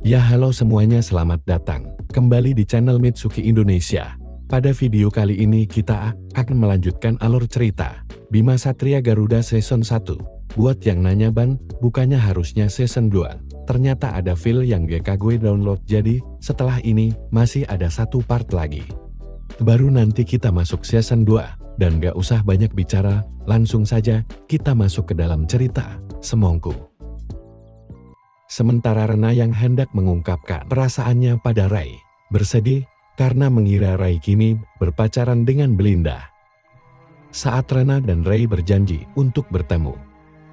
Ya halo semuanya, selamat datang kembali di channel Mitsuki Indonesia. Pada video kali ini kita akan melanjutkan alur cerita Bima Satria Garuda Season 1. Buat yang nanya Ban, bukannya harusnya Season 2? Ternyata ada file yang GK gue download, jadi setelah ini masih ada satu part lagi. Baru nanti kita masuk Season 2, dan gak usah banyak bicara, langsung saja kita masuk ke dalam cerita, semongku. Sementara Rena yang hendak mengungkapkan perasaannya pada Ray, bersedih karena mengira Ray kini berpacaran dengan Belinda. Saat Rena dan Ray berjanji untuk bertemu,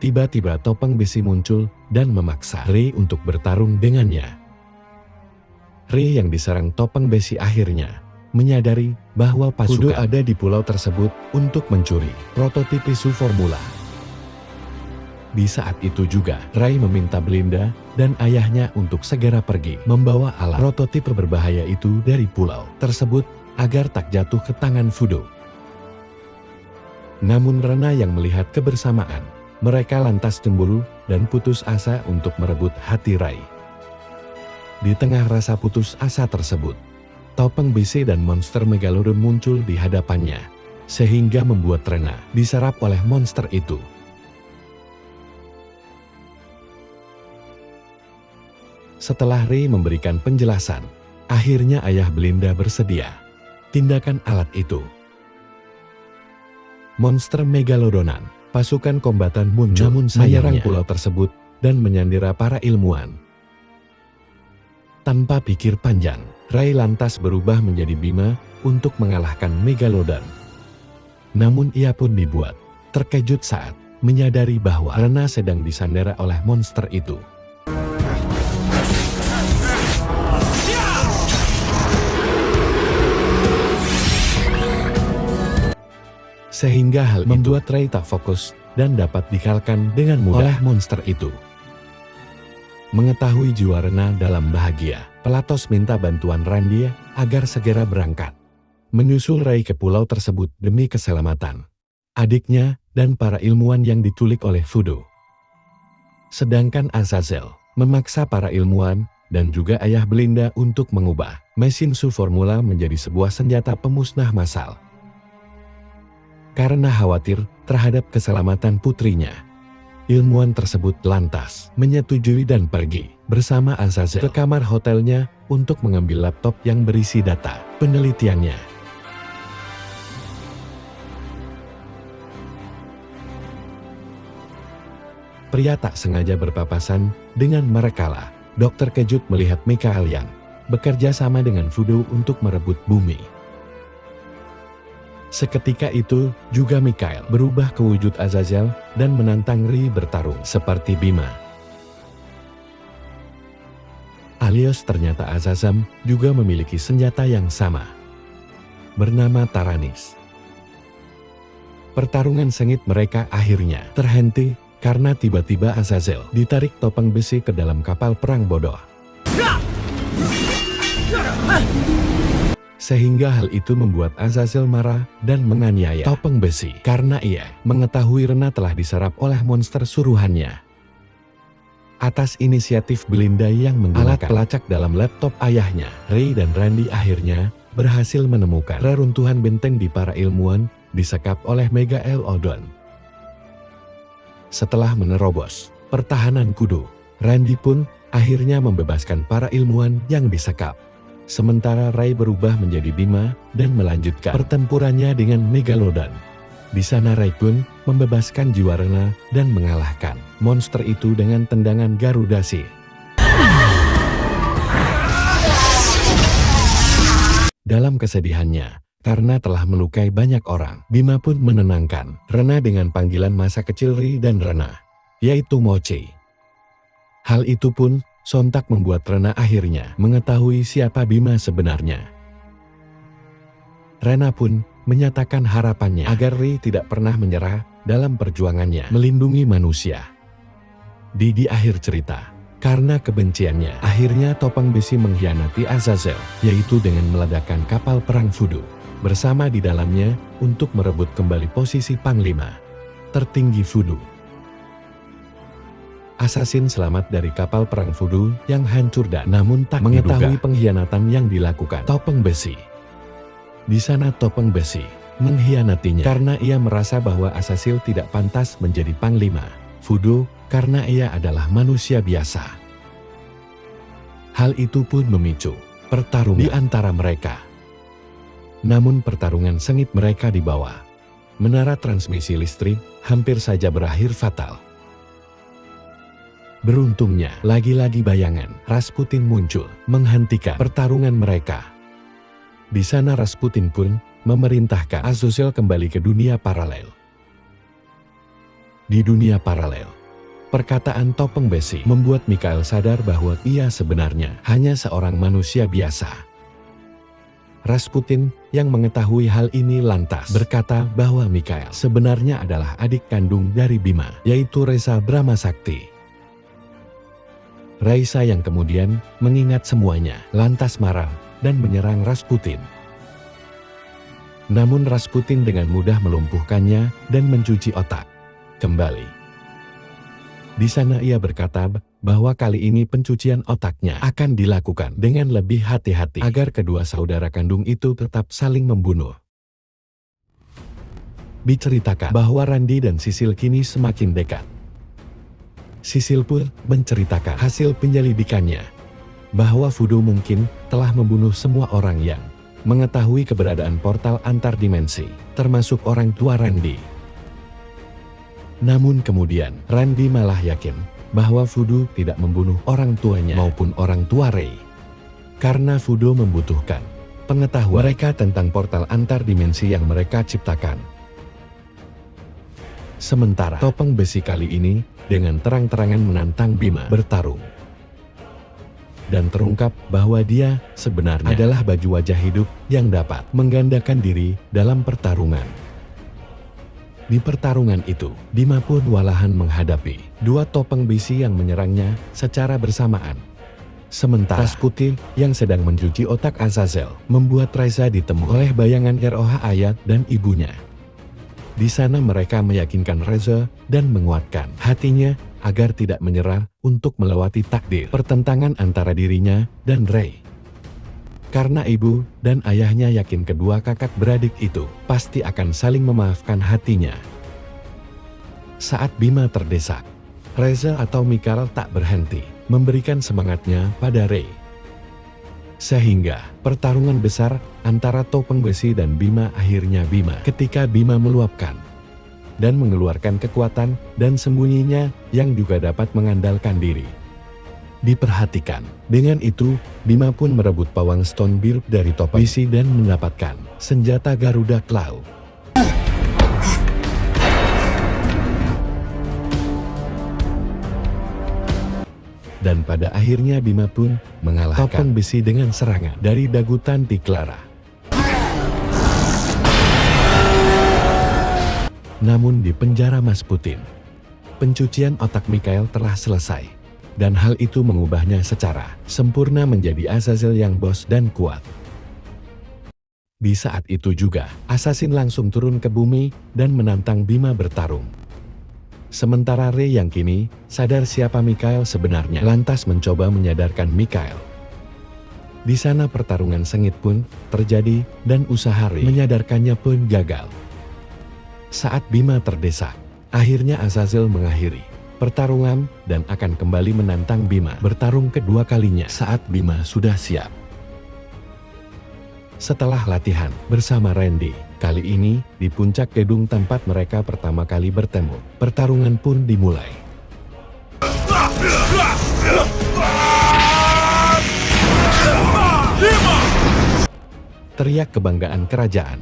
tiba-tiba topeng besi muncul dan memaksa Ray untuk bertarung dengannya. Ray yang diserang topeng besi akhirnya menyadari bahwa pasukan ada di pulau tersebut untuk mencuri prototip isu formula. Di saat itu juga, Ray meminta Belinda dan ayahnya untuk segera pergi membawa alat prototip berbahaya itu dari pulau tersebut agar tak jatuh ke tangan Fudo. Namun Rena yang melihat kebersamaan mereka lantas cemburu dan putus asa untuk merebut hati Ray. Di tengah rasa putus asa tersebut, topeng besi dan monster Megalodon muncul di hadapannya, sehingga membuat Rena diserap oleh monster itu. Setelah Ray memberikan penjelasan, akhirnya ayah Belinda bersedia. Tindakan alat itu. Monster Megalodonan, pasukan kombatan muncul, namun menyerang pulau tersebut dan menyandera para ilmuwan. Tanpa pikir panjang, Ray lantas berubah menjadi Bima untuk mengalahkan Megalodon. Namun ia pun dibuat terkejut saat menyadari bahwa Rena sedang disandera oleh monster itu. Sehingga hal itu membuat Ray tak fokus dan dapat dikalahkan dengan mudah oleh monster itu. Mengetahui jiwa Rena dalam bahagia, Platos minta bantuan Randy agar segera berangkat menyusul Ray ke pulau tersebut demi keselamatan adiknya dan para ilmuwan yang diculik oleh Fudo. Sedangkan Azazel memaksa para ilmuwan dan juga ayah Belinda untuk mengubah mesin Su Formula menjadi sebuah senjata pemusnah massal. Karena khawatir terhadap keselamatan putrinya, ilmuwan tersebut lantas menyetujui dan pergi bersama Azazel ke kamar hotelnya untuk mengambil laptop yang berisi data penelitiannya. Pria tak sengaja berpapasan dengan merekalah Dokter Kejut melihat Mikael yang bekerja sama dengan Fudo untuk merebut bumi. Seketika itu juga Mikael berubah ke wujud Azazel dan menantang Ray bertarung seperti Bima. Alias ternyata Azazel juga memiliki senjata yang sama, bernama Taranis. Pertarungan sengit mereka akhirnya terhenti karena tiba-tiba Azazel ditarik topeng besi ke dalam kapal perang bodoh. Sehingga hal itu membuat Azazel marah dan menganiaya topeng besi karena ia mengetahui Rena telah diserap oleh monster suruhannya. Atas inisiatif Belinda yang menggunakan alat pelacak dalam laptop ayahnya, Ray dan Randy akhirnya berhasil menemukan reruntuhan benteng di para ilmuwan disekap oleh Megalodon. Setelah menerobos pertahanan Kudo, Randy pun akhirnya membebaskan para ilmuwan yang disekap. Sementara Ray berubah menjadi Bima dan melanjutkan pertempurannya dengan Megalodon. Di sana Ray pun membebaskan jiwa Rena dan mengalahkan monster itu dengan tendangan Garuda Sea. Dalam kesedihannya, karena telah melukai banyak orang, Bima pun menenangkan Rena dengan panggilan masa kecil Ray dan Rena, yaitu Mochi. Hal itu pun sontak membuat Rena akhirnya mengetahui siapa Bima sebenarnya. Rena pun menyatakan harapannya agar Ray tidak pernah menyerah dalam perjuangannya melindungi manusia. Di akhir cerita, karena kebenciannya, akhirnya topeng besi mengkhianati Azazel, yaitu dengan meledakkan kapal perang Fudo bersama di dalamnya untuk merebut kembali posisi Panglima tertinggi Fudo. Assassin selamat dari kapal perang Voodoo yang hancur dan namun tak mengetahui pengkhianatan yang dilakukan Topeng Besi. Di sana Topeng Besi mengkhianatinya karena ia merasa bahwa Azazel tidak pantas menjadi panglima Voodoo karena ia adalah manusia biasa. Hal itu pun memicu pertarungan di antara mereka. Namun pertarungan sengit mereka di bawah menara transmisi listrik hampir saja berakhir fatal. Beruntungnya, lagi-lagi bayangan Rasputin muncul menghentikan pertarungan mereka. Di sana Rasputin pun memerintahkan Azazel kembali ke dunia paralel. Di dunia paralel, perkataan Topeng Besi membuat Mikhail sadar bahwa ia sebenarnya hanya seorang manusia biasa. Rasputin yang mengetahui hal ini lantas berkata bahwa Mikhail sebenarnya adalah adik kandung dari Bima, yaitu Reza Brahmasakti. Raisa yang kemudian mengingat semuanya lantas marah dan menyerang Rasputin. Namun Rasputin dengan mudah melumpuhkannya dan mencuci otak kembali. Di sana ia berkata bahwa kali ini pencucian otaknya akan dilakukan dengan lebih hati-hati agar kedua saudara kandung itu tetap saling membunuh. Diceritakan bahwa Randy dan Sisil kini semakin dekat. Sisil pun menceritakan hasil penyelidikannya bahwa Voodoo mungkin telah membunuh semua orang yang mengetahui keberadaan portal antar dimensi, termasuk orang tua Randy. Namun kemudian Randy malah yakin bahwa Voodoo tidak membunuh orang tuanya maupun orang tua Ray. Karena Voodoo membutuhkan pengetahuan mereka tentang portal antar dimensi yang mereka ciptakan. Sementara Topeng Besi kali ini dengan terang-terangan menantang Bima bertarung. Dan terungkap bahwa dia sebenarnya adalah baju wajah hidup yang dapat menggandakan diri dalam pertarungan. Di pertarungan itu, Bima pun walahan menghadapi dua Topeng Besi yang menyerangnya secara bersamaan. Sementara Rasputin yang sedang mencuci otak Azazel membuat Reza ditemui oleh bayangan Roh Ayat dan ibunya. Di sana mereka meyakinkan Reza dan menguatkan hatinya agar tidak menyerah untuk melewati takdir pertentangan antara dirinya dan Ray. Karena ibu dan ayahnya yakin kedua kakak beradik itu pasti akan saling memaafkan hatinya. Saat Bima terdesak, Reza atau Mikhail tak berhenti memberikan semangatnya pada Ray. Sehingga pertarungan besar antara Topeng Besi dan Bima akhirnya ketika Bima meluapkan dan mengeluarkan kekuatan dan sembunyinya yang juga dapat mengandalkan diri. Diperhatikan. Dengan itu, Bima pun merebut pawang stone biru dari Topeng Besi dan mendapatkan senjata Garuda Claw. Dan pada akhirnya Bima pun mengalahkan Topeng Besi dengan serangan dari dagu Tanti Clara. Namun di penjara Rasputin, pencucian otak Mikhail telah selesai. Dan hal itu mengubahnya secara sempurna menjadi Azazel yang bos dan kuat. Di saat itu juga, Assassin langsung turun ke bumi dan menantang Bima bertarung. Sementara Ray yang kini sadar siapa Mikhail sebenarnya lantas mencoba menyadarkan Mikhail. Di sana pertarungan sengit pun terjadi dan usaha Ray menyadarkannya pun gagal. Saat Bima terdesak, akhirnya Azazel mengakhiri pertarungan dan akan kembali menantang Bima bertarung kedua kalinya saat Bima sudah siap. Setelah latihan bersama Randy, kali ini di puncak gedung tempat mereka pertama kali bertemu, pertarungan pun dimulai. Teriak kebanggaan kerajaan.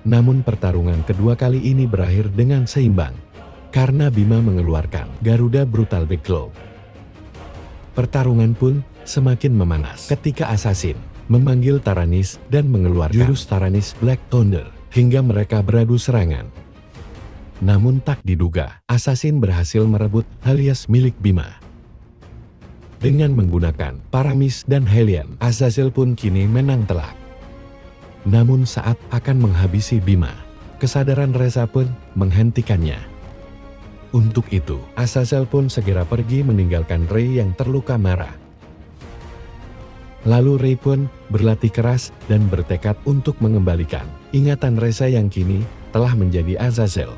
Namun pertarungan kedua kali ini berakhir dengan seimbang. Karena Bima mengeluarkan Garuda Brutal Big Claw. Pertarungan pun semakin memanas ketika Assassin memanggil Taranis dan mengeluarkan jurus Taranis Black Thunder hingga mereka beradu serangan. Namun tak diduga, Assassin berhasil merebut alias milik Bima. Dengan menggunakan Paramis dan Hellion, Azazel pun kini menang telak. Namun saat akan menghabisi Bima, kesadaran Reza pun menghentikannya. Untuk itu, Azazel pun segera pergi meninggalkan Rey yang terluka marah. Lalu Rey pun berlatih keras dan bertekad untuk mengembalikan ingatan Reza yang kini telah menjadi Azazel.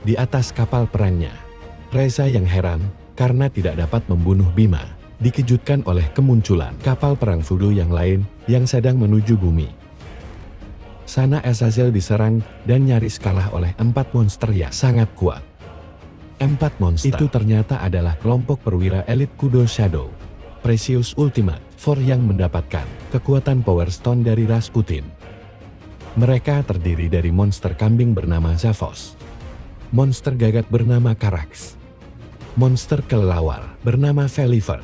Di atas kapal perangnya, Reza yang heran karena tidak dapat membunuh Bima, dikejutkan oleh kemunculan kapal perang voodoo yang lain yang sedang menuju bumi. Sana Azazel diserang dan nyaris kalah oleh 4 monster yang sangat kuat. 4 monster itu ternyata adalah kelompok perwira elit Kudo Shadow Precious Ultimate Four yang mendapatkan kekuatan Power Stone dari Rasputin. Mereka terdiri dari monster kambing bernama Zavos, monster gagak bernama Karax, monster kelelawar bernama Veliver,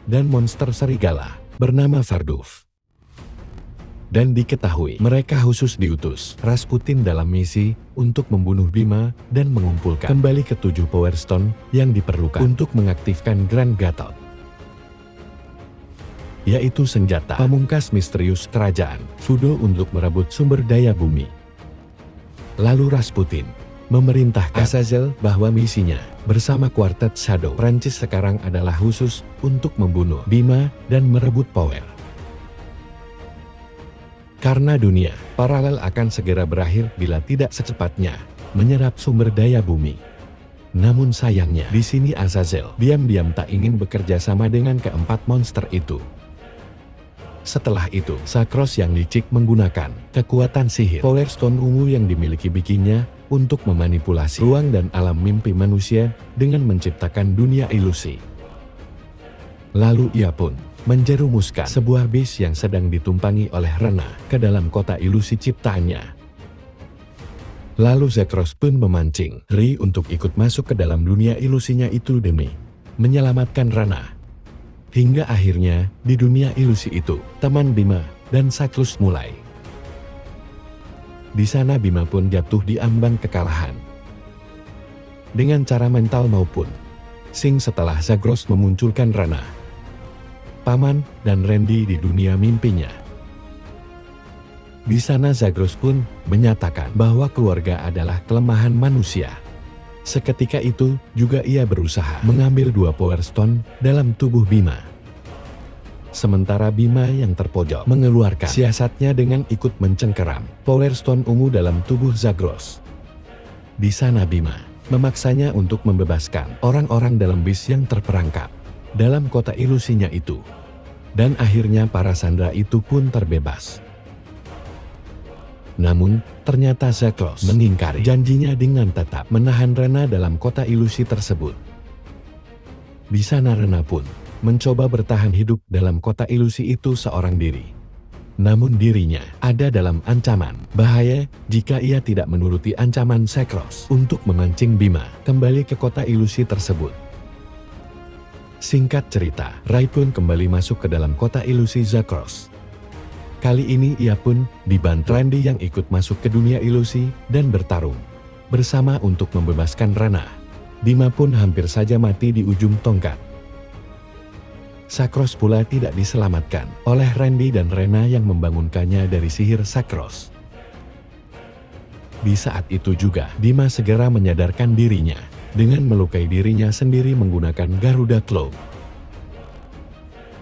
dan monster serigala bernama Varduf. Dan diketahui mereka khusus diutus Rasputin dalam misi untuk membunuh Bima dan mengumpulkan kembali ke-7 Power Stone yang diperlukan untuk mengaktifkan Grand Gatot, yaitu senjata pamungkas misterius kerajaan voodoo untuk merebut sumber daya bumi. Lalu Rasputin memerintahkan Azazel bahwa misinya bersama kuartet Shadow Prancis sekarang adalah khusus untuk membunuh Bima dan merebut power. Karena dunia paralel akan segera berakhir bila tidak secepatnya menyerap sumber daya bumi. Namun sayangnya di sini Azazel diam-diam tak ingin bekerja sama dengan keempat monster itu. Setelah itu, Zakros yang licik menggunakan kekuatan sihir Power Stone ungu yang dimiliki bikinnya untuk memanipulasi ruang dan alam mimpi manusia dengan menciptakan dunia ilusi. Lalu ia pun menjerumuskan sebuah bis yang sedang ditumpangi oleh Rena ke dalam kota ilusi ciptaannya. Lalu Zakros pun memancing Rey untuk ikut masuk ke dalam dunia ilusinya itu demi menyelamatkan Rena. Hingga akhirnya, di dunia ilusi itu, teman Bima dan Zaklus mulai. Di sana Bima pun jatuh di ambang kekalahan. Dengan cara mental maupun sing setelah Zagros memunculkan Rana, Paman, dan Randy di dunia mimpinya. Di sana Zagros pun menyatakan bahwa keluarga adalah kelemahan manusia. Seketika itu juga ia berusaha mengambil 2 Power Stone dalam tubuh Bima. Sementara Bima yang terpojok mengeluarkan siasatnya dengan ikut mencengkeram Power Stone ungu dalam tubuh Zagros. Di sana Bima memaksanya untuk membebaskan orang-orang dalam bis yang terperangkap dalam kota ilusinya itu. Dan akhirnya para sandera itu pun terbebas. Namun, ternyata Zagros mengingkari janjinya dengan tetap menahan Rena dalam kota ilusi tersebut. Di sana Rena pun mencoba bertahan hidup dalam kota ilusi itu seorang diri. Namun dirinya ada dalam ancaman bahaya jika ia tidak menuruti ancaman Zagros untuk memancing Bima kembali ke kota ilusi tersebut. Singkat cerita, Rai pun kembali masuk ke dalam kota ilusi Zagros. Kali ini ia pun dibantu Randy yang ikut masuk ke dunia ilusi dan bertarung bersama untuk membebaskan Rana. Bima pun hampir saja mati di ujung tongkat. Zagros pula tidak diselamatkan oleh Randy dan Rena yang membangunkannya dari sihir Zagros. Di saat itu juga, Bima segera menyadarkan dirinya dengan melukai dirinya sendiri menggunakan Garuda Claw.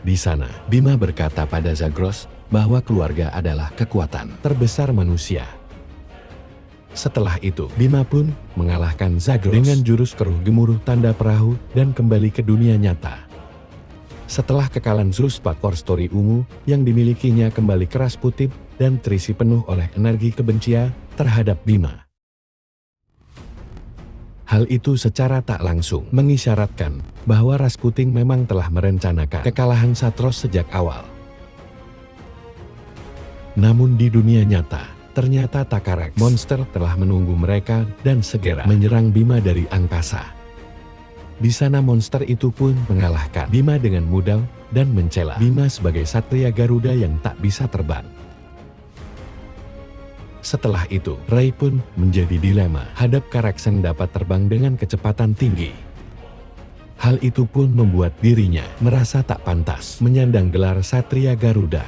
Di sana, Bima berkata pada Zagros bahwa keluarga adalah kekuatan terbesar manusia. Setelah itu, Bima pun mengalahkan Zagros dengan jurus keruh gemuruh tanda perahu dan kembali ke dunia nyata. Setelah kekalahan Zeus Power Story ungu yang dimilikinya kembali keras putih dan terisi penuh oleh energi kebencian terhadap Bima. Hal itu secara tak langsung mengisyaratkan bahwa Rasputin memang telah merencanakan kekalahan Zatros sejak awal. Namun di dunia nyata, ternyata Takarak monster telah menunggu mereka dan segera menyerang Bima dari angkasa. Di sana monster itu pun mengalahkan Bima dengan mudah dan mencela Bima sebagai Satria Garuda yang tak bisa terbang. Setelah itu, Rai pun menjadi dilema hadap Karaksen dapat terbang dengan kecepatan tinggi. Hal itu pun membuat dirinya merasa tak pantas menyandang gelar Satria Garuda.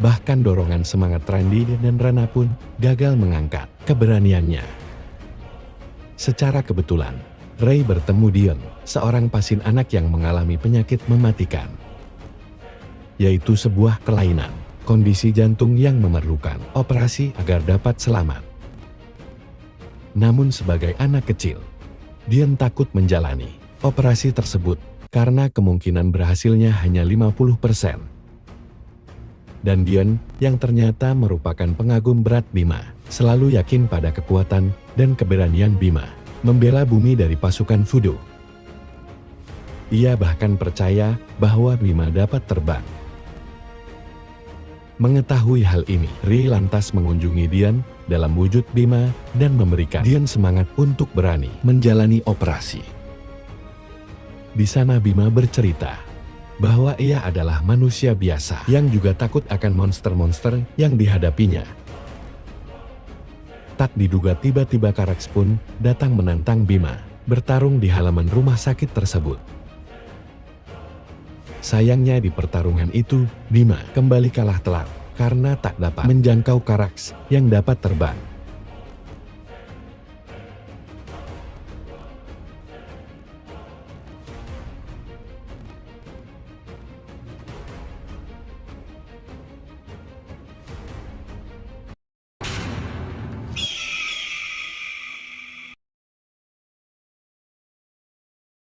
Bahkan dorongan semangat Randy dan Rana pun gagal mengangkat keberaniannya. Secara kebetulan, Ray bertemu Dion, seorang pasien anak yang mengalami penyakit mematikan, yaitu sebuah kelainan, kondisi jantung yang memerlukan operasi agar dapat selamat. Namun sebagai anak kecil, Dion takut menjalani operasi tersebut karena kemungkinan berhasilnya hanya 50%. Dan Dion, yang ternyata merupakan pengagum berat Bima, selalu yakin pada kekuatan dan keberanian Bima membela bumi dari pasukan Voodoo. Ia bahkan percaya bahwa Bima dapat terbang. Mengetahui hal ini, Ray lantas mengunjungi Dion dalam wujud Bima dan memberikan Dion semangat untuk berani menjalani operasi. Di sana Bima bercerita bahwa ia adalah manusia biasa yang juga takut akan monster-monster yang dihadapinya. Tak diduga tiba-tiba Karax pun datang menantang Bima bertarung di halaman rumah sakit tersebut. Sayangnya di pertarungan itu, Bima kembali kalah telak karena tak dapat menjangkau Karax yang dapat terbang.